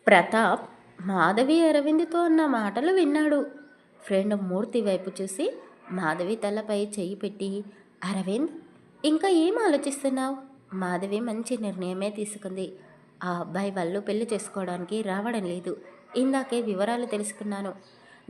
ప్రతాప్ మాధవి అరవింద్తో అన్న మాటలు విన్నాడు. ఫ్రెండ్ మూర్తి వైపు చూసి మాధవి తలపై చెయ్యి పెట్టి, అరవింద్, ఇంకా ఏం ఆలోచిస్తున్నావు? మాధవి మంచి నిర్ణయమే తీసుకుంది. ఆ అబ్బాయి వాళ్ళు పెళ్లి చేసుకోవడానికి రావడం లేదు. ఇందాకే వివరాలు తెలుసుకున్నాను.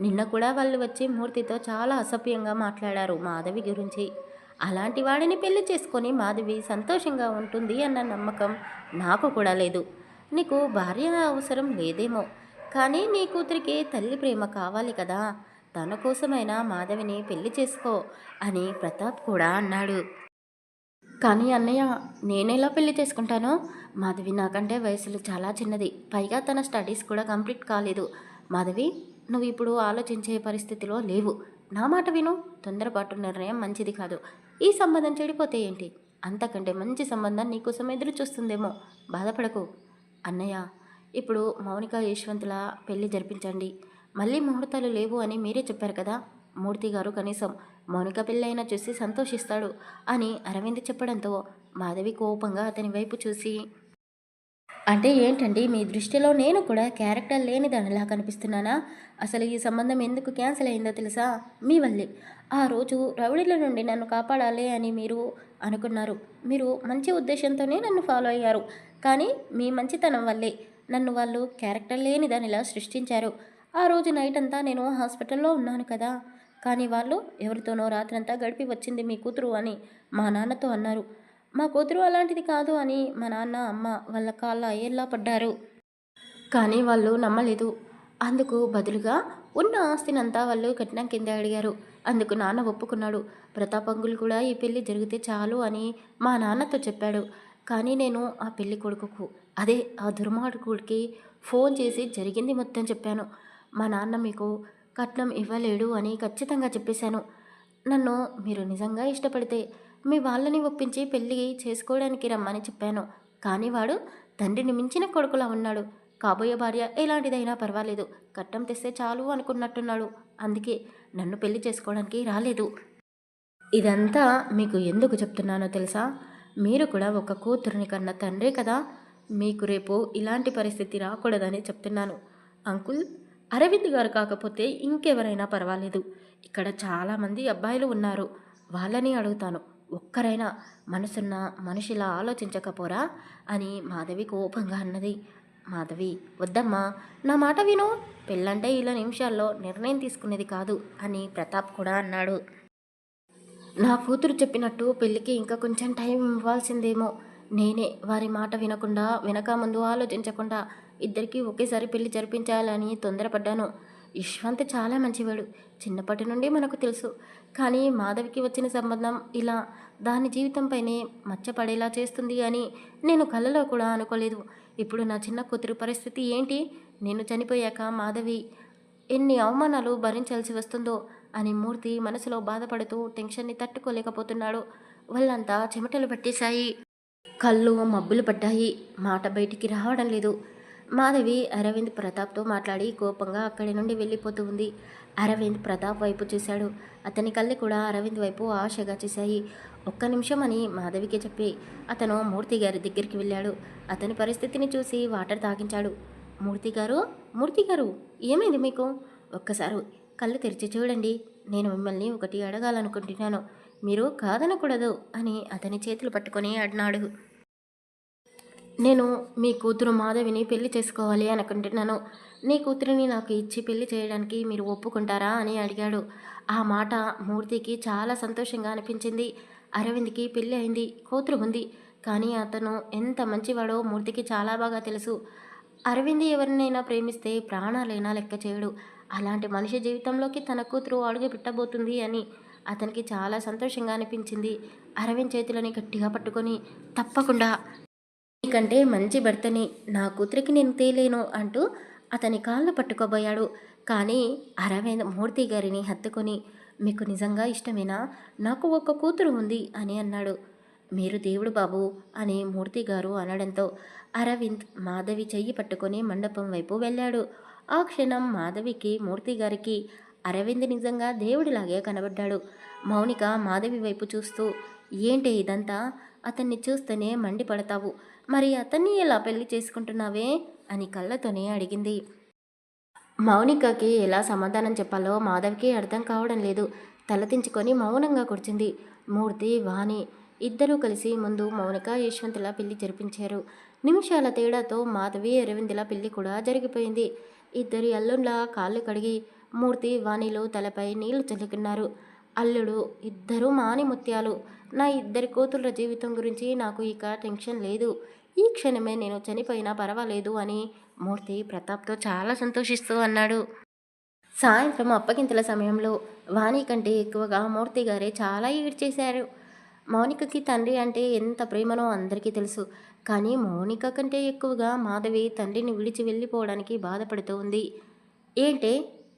నిన్న కూడా వాళ్ళు వచ్చి మూర్తితో చాలా అసభ్యంగా మాట్లాడారు మాధవి గురించి. అలాంటి వాడిని పెళ్లి చేసుకొని మాధవి సంతోషంగా ఉంటుంది అన్న నమ్మకం నాకు కూడా లేదు. నీకు భార్య అవసరం లేదేమో, కానీ నీ కూతురికి తల్లి ప్రేమ కావాలి కదా. తన కోసమైనా మాధవిని పెళ్లి చేసుకో అని ప్రతాప్ కూడా అన్నాడు. కానీ అన్నయ్య, నేనెలా పెళ్లి చేసుకుంటానో? మాధవి నాకంటే వయసులో చాలా చిన్నది. పైగా తన స్టడీస్ కూడా కంప్లీట్ కాలేదు. మాధవి, నువ్వు ఇప్పుడు ఆలోచించే పరిస్థితిలో లేవు. నా మాట విను. తొందరపాటు నిర్ణయం మంచిది కాదు. ఈ సంబంధం చెడిపోతే ఏంటి? అంతకంటే మంచి సంబంధం నీకోసం ఎదురు చూస్తుందేమో. బాధపడకు. అన్నయ్య, ఇప్పుడు మౌనిక యశ్వంతుల పెళ్లి జరిపించండి. మళ్ళీ ముహూర్తాలు లేవు అని మీరే చెప్పారు కదా. మూర్తి గారు కనీసం మౌనిక పెళ్ళైనా చూసి సంతోషిస్తాడు అని అరవింద్ చెప్పడంతో మాధవి కోపంగా అతని వైపు చూసి, అంటే ఏంటండి, మీ దృష్టిలో నేను కూడా క్యారెక్టర్ లేని దానిలా కనిపిస్తున్నానా? అసలు ఈ సంబంధం ఎందుకు క్యాన్సిల్ అయిందో తెలుసా? మీ వల్లే. ఆ రోజు రౌడీల నుండి నన్ను కాపాడాలి అని మీరు అనుకున్నారు. మీరు మంచి ఉద్దేశంతోనే నన్ను ఫాలో అయ్యారు. కానీ మీ మంచితనం వల్లే నన్ను వాళ్ళు క్యారెక్టర్ లేని దానిలా సృష్టించారు. ఆ రోజు నైట్ అంతా నేను హాస్పిటల్లో ఉన్నాను కదా. కానీ వాళ్ళు ఎవరితోనో రాత్రంతా గడిపి వచ్చింది మీ కూతురు అని మా నాన్నతో అన్నారు. మా కూతురు అలాంటిది కాదు అని మా నాన్న అమ్మ వాళ్ళ కాళ్ళ ఏర్లా పడ్డారు. కానీ వాళ్ళు నమ్మలేదు. అందుకు బదులుగా ఉన్న ఆస్తినంతా వాళ్ళు కట్నం కింద అడిగారు. అందుకు నాన్న ఒప్పుకున్నాడు. ప్రతాపంగులు కూడా ఈ పెళ్లి జరిగితే చాలు అని మా నాన్నతో చెప్పాడు. కానీ నేను ఆ పెళ్లి కొడుకుకు, అదే ఆ దుర్మార్గుడికి ఫోన్ చేసి జరిగింది మొత్తం చెప్పాను. మా నాన్న మీకు కట్నం ఇవ్వలేడు అని ఖచ్చితంగా చెప్పేశాను. నన్ను మీరు నిజంగా ఇష్టపడితే మీ వాళ్ళని ఒప్పించి పెళ్ళి చేసుకోవడానికి రమ్మని చెప్పాను. కానీ వాడు తండ్రిని మించిన కొడుకులా ఉన్నాడు. కాబోయే భార్య ఎలాంటిదైనా పర్వాలేదు, కట్నం తెస్తే చాలు అనుకున్నట్టున్నాడు. అందుకే నన్ను పెళ్లి చేసుకోవడానికి రాలేదు. ఇదంతా మీకు ఎందుకు చెప్తున్నానో తెలుసా? మీరు కూడా ఒక కూతురుని కన్న తండ్రే కదా. మీకు రేపు ఇలాంటి పరిస్థితి రాకూడదని చెప్తున్నాను. అంకుల్, అరవింద్ గారు కాకపోతే ఇంకెవరైనా పర్వాలేదు. ఇక్కడ చాలామంది అబ్బాయిలు ఉన్నారు. వాళ్ళని అడుగుతాను. ఒక్కరైనా మనసున్న మనిషిలా ఆలోచించకపోరా అని మాధవి కోపంగా అన్నది. మాధవి, వద్దమ్మా, నా మాట విను. పెళ్ళంటే ఇలా నిమిషాల్లో నిర్ణయం తీసుకునేది కాదు అని ప్రతాప్ కూడా అన్నాడు. నా కూతురు చెప్పినట్టు పెళ్ళికి ఇంకా కొంచెం టైం ఇవ్వాల్సిందేమో. నేనే వారి మాట వినకుండా, వెనక ముందు ఆలోచించకుండా ఇద్దరికీ ఒకేసారి పెళ్లి జరిపించాలని తొందరపడ్డాను. యశ్వంత్ చాలా మంచివాడు, చిన్నప్పటి నుండి మనకు తెలుసు. కానీ మాధవికి వచ్చిన సంబంధం ఇలా దాని జీవితంపైనే మచ్చపడేలా చేస్తుంది అని నేను కలలో కూడా అనుకోలేదు. ఇప్పుడు నా చిన్న కూతురు పరిస్థితి ఏంటి? నేను చనిపోయాక మాధవి ఎన్ని అవమానాలు భరించాల్సి వస్తుందో అని మూర్తి మనసులో బాధపడుతూ టెన్షన్ని తట్టుకోలేకపోతున్నాడు. వాళ్ళంతా చెమటలు పట్టేశాయి. కళ్ళు మబ్బులు పడ్డాయి. మాట బయటికి రావడం లేదు. మాధవి అరవింద్ ప్రతాప్తో మాట్లాడి కోపంగా అక్కడి నుండి వెళ్ళిపోతూ ఉంది. అరవింద్ ప్రతాప్ వైపు చూశాడు. అతని కళ్ళు కూడా అరవింద్ వైపు ఆశగా చూశాయి. ఒక్క నిమిషం అని మాధవికి చెప్పి అతను మూర్తి గారి దగ్గరికి వెళ్ళాడు. అతని పరిస్థితిని చూసి వాటర్ తాగించాడు. మూర్తి గారు, మూర్తి గారు, ఏమైంది మీకు? ఒక్కసారి కళ్ళు తెరిచి చూడండి. నేను మిమ్మల్ని ఒకటి అడగాలనుకుంటున్నాను. మీరు కాదనకూడదు అని అతని చేతులు పట్టుకొని అన్నాడు. నేను మీ కూతురు మాధవిని పెళ్లి చేసుకోవాలి అనుకుంటున్నాను. నీ కూతురిని నాకు ఇచ్చి పెళ్లి చేయడానికి మీరు ఒప్పుకుంటారా అని అడిగాడు. ఆ మాట మూర్తికి చాలా సంతోషంగా అనిపించింది. అరవింద్కి పెళ్ళి అయింది, కూతురు ఉంది. కానీ అతను ఎంత మంచివాడో మూర్తికి చాలా బాగా తెలుసు. అరవింద్ ఎవరినైనా ప్రేమిస్తే ప్రాణాలైనా లెక్క చేయడు. అలాంటి మనిషి జీవితంలోకి తన కూతురు అడుగు పెట్టబోతుంది అని అతనికి చాలా సంతోషంగా అనిపించింది. అరవింద్ చేతులని గట్టిగా పట్టుకొని, తప్పకుండా నీకంటే మంచి భర్తని నా కూతురికి నేను తేలేను అంటూ అతని కాళ్ళు పట్టుకోబోయాడు. కానీ అరవింద్ మూర్తి గారిని హత్తుకొని, మీకు నిజంగా ఇష్టమేనా? నాకు ఒక కూతురు ఉంది అని అన్నాడు. మీరు దేవుడు బాబు అని మూర్తి గారు అనడంతో అరవింద్ మాధవి చెయ్యి పట్టుకొని మండపం వైపు వెళ్ళాడు. ఆ క్షణం మాధవికి, మూర్తి గారికి అరవింద్ నిజంగా దేవుడిలాగే కనబడ్డాడు. మౌనిక మాధవి వైపు చూస్తూ, ఏంటి ఇదంతా? అతన్ని చూస్తేనే మండిపడతావు. మరి అతన్ని ఎలా పెళ్లి చేసుకుంటున్నావే అని కళ్ళతోనే అడిగింది. మౌనికకి ఎలా సమాధానం చెప్పాలో మాధవ్కి అర్థం కావడం లేదు. తలదించుకొని మౌనంగా కూర్చుంది. మూర్తి, వాణి ఇద్దరూ కలిసి ముందు మౌనిక, యశ్వంతుల పెళ్లి జరిపించారు. నిమిషాల తేడాతో మాధవి, అరవిందుల పెళ్లి కూడా జరిగిపోయింది. ఇద్దరి అల్లుళ్ళ కాళ్ళు కడిగి మూర్తి, వాణిలు తలపై నీళ్లు చల్లుకున్నారు. అల్లుడు ఇద్దరూ మాని ముత్యాలు. నా ఇద్దరి కూతుళ్ళ జీవితం గురించి నాకు ఇక టెన్షన్ లేదు. ఈ క్షణమే నేను చనిపోయినా పర్వాలేదు అని మూర్తి ప్రతాప్తో చాలా సంతోషిస్తూ అన్నాడు. సాయంత్రం అప్పగింతల సమయంలో వాణి కంటే ఎక్కువగా మూర్తి గారే చాలా ఏడ్చేశారు. మౌనికకి తండ్రి అంటే ఎంత ప్రేమనో అందరికీ తెలుసు. కానీ మౌనిక కంటే ఎక్కువగా మాధవి తండ్రిని విడిచి వెళ్ళిపోవడానికి బాధపడుతూ ఉంది. ఏంటే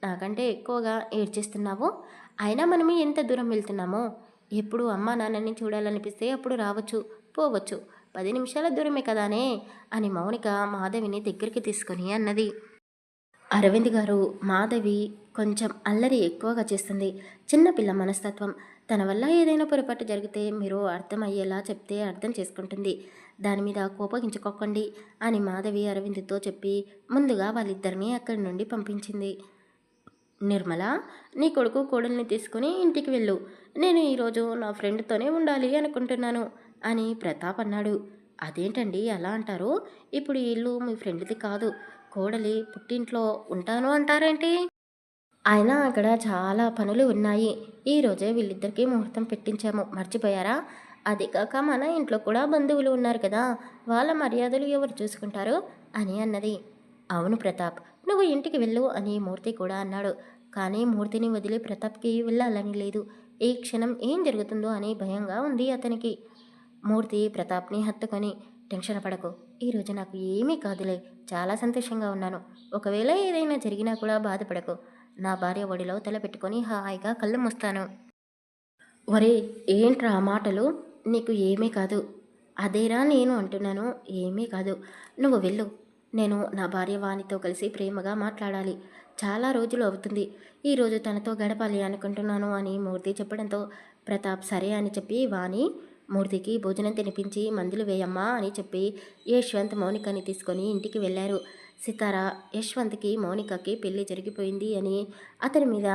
నాకంటే ఎక్కువగా ఏడ్చేస్తున్నావు? అయినా మనం ఎంత దూరం వెళ్తున్నామో? ఎప్పుడు అమ్మా నాన్నని చూడాలనిపిస్తే అప్పుడు రావచ్చు, పోవచ్చు. 10 నిమిషాల దూరమే కదానే అని మౌనిక మాధవిని దగ్గరికి తీసుకొని అన్నది. అరవింద్ గారు, మాధవి కొంచెం అల్లరి ఎక్కువగా చేస్తుంది. చిన్నపిల్ల మనస్తత్వం. తన వల్ల ఏదైనా పొరపాటు జరిగితే మీరు అర్థమయ్యేలా చెప్తే అర్థం చేసుకుంటుంది. దాని మీద కోపగించుకోకండి అని మాధవి అరవింద్తో చెప్పి ముందుగా వాళ్ళిద్దరినీ అక్కడి నుండి పంపించింది. నిర్మల, నీ కొడుకు కోడల్ని తీసుకుని ఇంటికి వెళ్ళు. నేను ఈరోజు నా ఫ్రెండ్తోనే ఉండాలి అనుకుంటున్నాను అని ప్రతాప్ అన్నాడు. అదేంటండి అలా అంటారు? ఇప్పుడు ఈ ఇల్లు మీ ఫ్రెండ్ది కాదు. కోడలి పుట్టింట్లో ఉంటాను అంటారేంటి? అయినా అక్కడ చాలా పనులు ఉన్నాయి. ఈరోజే వీళ్ళిద్దరికీ ముహూర్తం పెట్టించాము, మర్చిపోయారా? అది కాక మన ఇంట్లో కూడా బంధువులు ఉన్నారు కదా, వాళ్ళ మర్యాదలు ఎవరు చూసుకుంటారు అని అన్నది. అవును ప్రతాప్, నువ్వు ఇంటికి వెళ్ళు అని మూర్తి కూడా అన్నాడు. కానీ మూర్తిని వదిలి ప్రతాప్కి వెళ్ళాలని లేదు. ఈ క్షణం ఏం జరుగుతుందో అని భయంగా ఉంది అతనికి. మూర్తి ప్రతాప్ని హత్తుకొని, టెన్షన్ పడకు, ఈరోజు నాకు ఏమీ కాదులే, చాలా సంతోషంగా ఉన్నాను. ఒకవేళ ఏదైనా జరిగినా కూడా బాధపడకు. నా భార్య ఒడిలో తల పెట్టుకొని హాయిగా కళ్ళు మూస్తాను. ఒరే, ఏంట్రా ఆ మాటలు? నీకు ఏమీ కాదు. అదేరా నేను అంటున్నాను, ఏమీ కాదు. నువ్వు వెళ్ళు. నేను నా భార్య వానితో కలిసి ప్రేమగా మాట్లాడాలి. చాలా రోజులు అవుతుంది. ఈరోజు తనతో గడపాలి అనుకుంటున్నాను అని మూర్తి చెప్పడంతో ప్రతాప్ సరే అని చెప్పి వాణి మూర్తికి భోజనం తినిపించి మందులు వేయమ్మా అని చెప్పి యశ్వంత్ మౌనికని తీసుకొని ఇంటికి వెళ్ళారు. సితార యశ్వంత్కి మౌనికకి పెళ్లి జరిగిపోయింది అని అతని మీద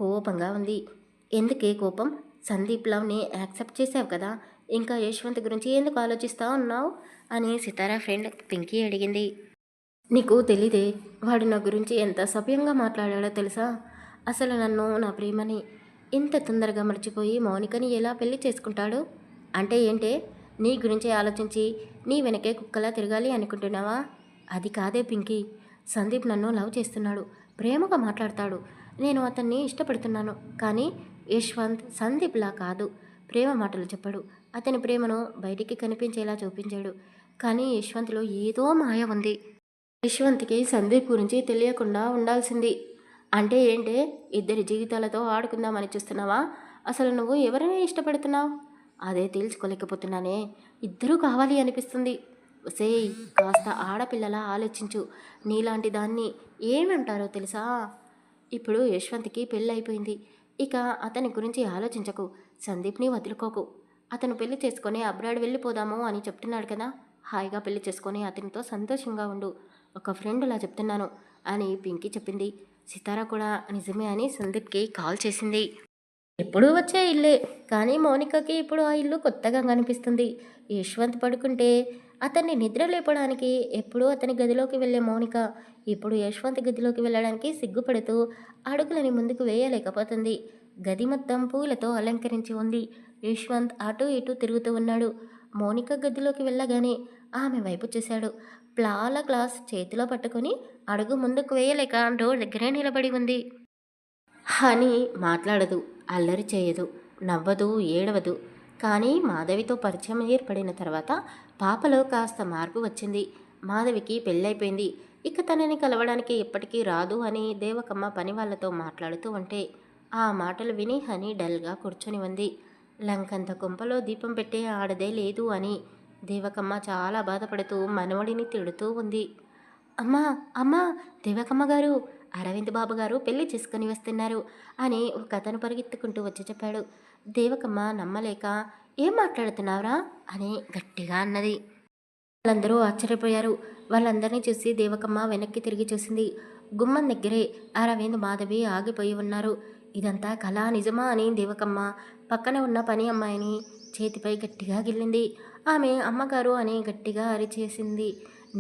కోపంగా ఉంది. ఎందుకే కోపం? సందీప్ లవ్ని యాక్సెప్ట్ చేసావు కదా, ఇంకా యశ్వంత్ గురించి ఎందుకు ఆలోచిస్తా ఉన్నావు అని సితారా ఫ్రెండ్ పింకీ అడిగింది. నీకు తెలీదే, వాడు నా గురించి ఎంత సభ్యంగా మాట్లాడాడో తెలుసా? అసలు నన్ను, నా ప్రేమని ఇంత తొందరగా మర్చిపోయి మౌనికని ఎలా పెళ్లి చేసుకుంటాడు? అంటే ఏంటే, నీ గురించి ఆలోచించి నీ వెనకే కుక్కలా తిరగాలి అనుకుంటున్నావా? అది కాదే పింకీ, సందీప్ నన్ను లవ్ చేస్తున్నాడు, ప్రేమగా మాట్లాడతాడు. నేను అతన్ని ఇష్టపడుతున్నాను. కానీ యశ్వంత్ సందీప్లా కాదు, ప్రేమ మాటలు చెప్పడు. అతని ప్రేమను బయటికి కనిపించేలా చూపించాడు. కానీ యశ్వంత్లో ఏదో మాయ ఉంది. యశ్వంత్కి సందీప్ గురించి తెలియకుండా ఉండాల్సింది. అంటే ఏంటే, ఇద్దరి జీవితాలతో ఆడుకుందామని చూస్తున్నావా? అసలు నువ్వు ఎవరిని ఇష్టపడుతున్నావు? అదే తేల్చుకోలేకపోతున్నానే. ఇద్దరూ కావాలి అనిపిస్తుంది. ఒసేయ్, కాస్త ఆడపిల్లలా ఆలోచించు. నీలాంటి దాన్ని ఏమంటారో తెలుసా? ఇప్పుడు యశ్వంత్కి పెళ్ళైపోయింది. ఇక అతని గురించి ఆలోచించకు. సందీప్ని వదులుకోకు. అతను పెళ్లి చేసుకొని అబ్రాడ్ వెళ్ళిపోదాము అని చెప్తున్నాడు కదా, హాయిగా పెళ్లి చేసుకొని అతనితో సంతోషంగా ఉండు. ఒక ఫ్రెండ్లా చెప్తున్నాను అని పింకీ చెప్పింది. సితార కూడా నిజమే అని సందీప్కి కాల్ చేసింది. ఎప్పుడూ వచ్చే ఇల్లే, కానీ మౌనికకి ఇప్పుడు ఆ ఇల్లు కొత్తగా కనిపిస్తుంది. యశ్వంత్ పడుకుంటే అతన్ని నిద్ర లేపడానికి ఎప్పుడూ అతని గదిలోకి వెళ్ళే మౌనిక ఇప్పుడు యశ్వంత్ గదిలోకి వెళ్ళడానికి సిగ్గుపడుతూ అడుగులని ముందుకు వేయలేకపోతుంది. గది మొత్తం పూలతో అలంకరించి ఉంది. యశ్వంత్ అటూ ఇటూ తిరుగుతూ ఉన్నాడు. మౌనిక గదిలోకి వెళ్ళగానే ఆమె వైపు చూశాడు. ప్లాల గ్లాస్ చేతిలో పట్టుకొని అడుగు ముందుకు వేయలేక డోర్ దగ్గరే నిలబడి ఉంది. హనీ మాట్లాడదు, అల్లరి చేయదు, నవ్వదు, ఏడవదు. కానీ మాధవితో పరిచయం ఏర్పడిన తర్వాత పాపలో కాస్త మార్పు వచ్చింది. మాధవికి పెళ్ళైపోయింది. ఇక తనని కలవడానికి ఎప్పటికీ రాదు అని దేవకమ్మ పని వాళ్ళతో మాట్లాడుతూ ఉంటే ఆ మాటలు విని హనీ డల్గా కూర్చొని ఉంది. లంకంత కుంపలో దీపం పెట్టే ఆడదే లేదు అని దేవకమ్మ చాలా బాధపడుతూ మనవడిని తిడుతూ ఉంది. అమ్మా, అమ్మా, దేవకమ్మ గారు, అరవింద్ బాబు గారు పెళ్లి చేసుకుని వస్తున్నారు అని ఒక అతను పరిగెత్తుకుంటూ వచ్చి చెప్పాడు. దేవకమ్మ నమ్మలేక, ఏం మాట్లాడుతున్నావురా అని గట్టిగా అన్నది. వాళ్ళందరూ ఆశ్చర్యపోయారు. వాళ్ళందరినీ చూసి దేవకమ్మ వెనక్కి తిరిగి చూసింది. గుమ్మం దగ్గరే అరవింద్, మాధవి ఆగిపోయి ఉన్నారు. ఇదంతా కళ నిజమా అని దేవకమ్మ పక్కన ఉన్న పని అమ్మాయిని చేతిపై గట్టిగా గిల్లింది. ఆమె అమ్మగారు అని గట్టిగా అరిచేసింది.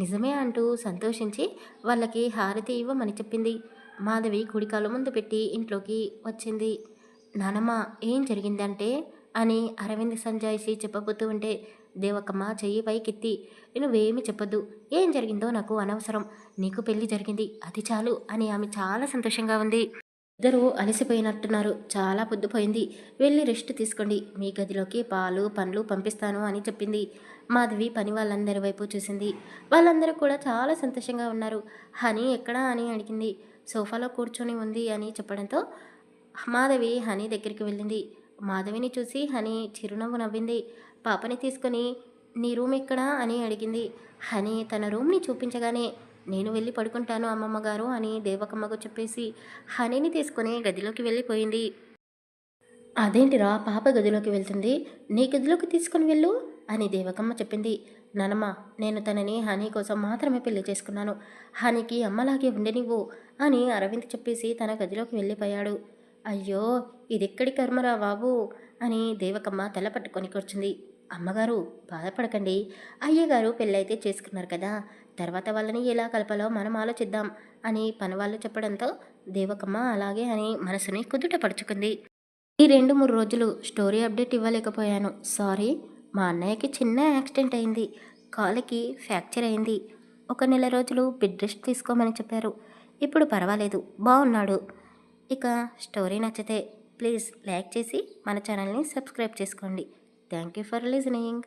నిజమే అంటూ సంతోషించి వాళ్ళకి హారతి ఇవ్వమని చెప్పింది. మాధవి కుడికాలు ముందు పెట్టి ఇంట్లోకి వచ్చింది. నానమ్మ ఏం జరిగిందంటే అని అరవింద్ సంజాయిషి చెప్పబోతూ ఉంటే దేవకమ్మ చెయ్యి పైకెత్తి, నువ్వేమి చెప్పొద్దు, ఏం జరిగిందో నాకు అనవసరం, నీకు పెళ్లి జరిగింది అది చాలు అని ఆమె చాలా సంతోషంగా ఉంది. ఇద్దరూ అలసిపోయినట్టున్నారు, చాలా పొద్దుపోయింది, వెళ్ళి రెస్ట్ తీసుకోండి, మీ గదిలోకి పాలు పండ్లు పంపిస్తాను అని చెప్పింది. మాధవి పని వాళ్ళందరి వైపు చూసింది. వాళ్ళందరూ కూడా చాలా సంతోషంగా ఉన్నారు. హనీ ఎక్కడా అని అడిగింది. సోఫాలో కూర్చొని ఉంది అని చెప్పడంతో మాధవి హనీ దగ్గరికి వెళ్ళింది. మాధవిని చూసి హనీ చిరునవ్వు నవ్వింది. పాపని తీసుకొని నీ రూమ్ ఎక్కడా అని అడిగింది. హనీ తన రూమ్ని చూపించగానే నేను వెళ్ళి పడుకుంటాను అమ్మమ్మ గారు అని దేవకమ్మకు చెప్పేసి హనీని తీసుకొని గదిలోకి వెళ్ళిపోయింది. అదేంటిరా పాప గదిలోకి వెళ్తుంది, నీ గదిలోకి తీసుకొని వెళ్ళు అని దేవకమ్మ చెప్పింది. నానమ్మ, నేను తనని హనీ కోసం మాత్రమే పెళ్లి చేసుకున్నాను, హనీకి అమ్మలాగే ఉండనివ్వు అని అరవింద్ చెప్పేసి తన గదిలోకి వెళ్ళిపోయాడు. అయ్యో, ఇదెక్కడి కర్మరా బాబు అని దేవకమ్మ తల పట్టుకొని కూర్చుంది. అమ్మగారు బాధపడకండి, అయ్యగారు పెళ్ళైతే చేసుకున్నారు కదా, తర్వాత వాళ్ళని ఎలా కలపాలో మనం ఆలోచిద్దాం అని పనివాళ్ళు చెప్పడంతో దేవకమ్మ అలాగే అని మనసుని కుదుట పరుచుకుంది. ఈ 2-3 రోజులు స్టోరీ అప్డేట్ ఇవ్వలేకపోయాను, సారీ. మా అన్నయ్యకి చిన్న యాక్సిడెంట్ అయింది, కాలుకి ఫ్రాక్చర్ అయింది, 1 నెల రోజులు బెడ్ రెస్ట్ తీసుకోమని చెప్పారు. ఇప్పుడు పర్వాలేదు, బాగున్నాడు. ఇక స్టోరీ నచ్చితే ప్లీజ్ లైక్ చేసి మన ఛానల్ని సబ్స్క్రైబ్ చేసుకోండి. Thank you for listening.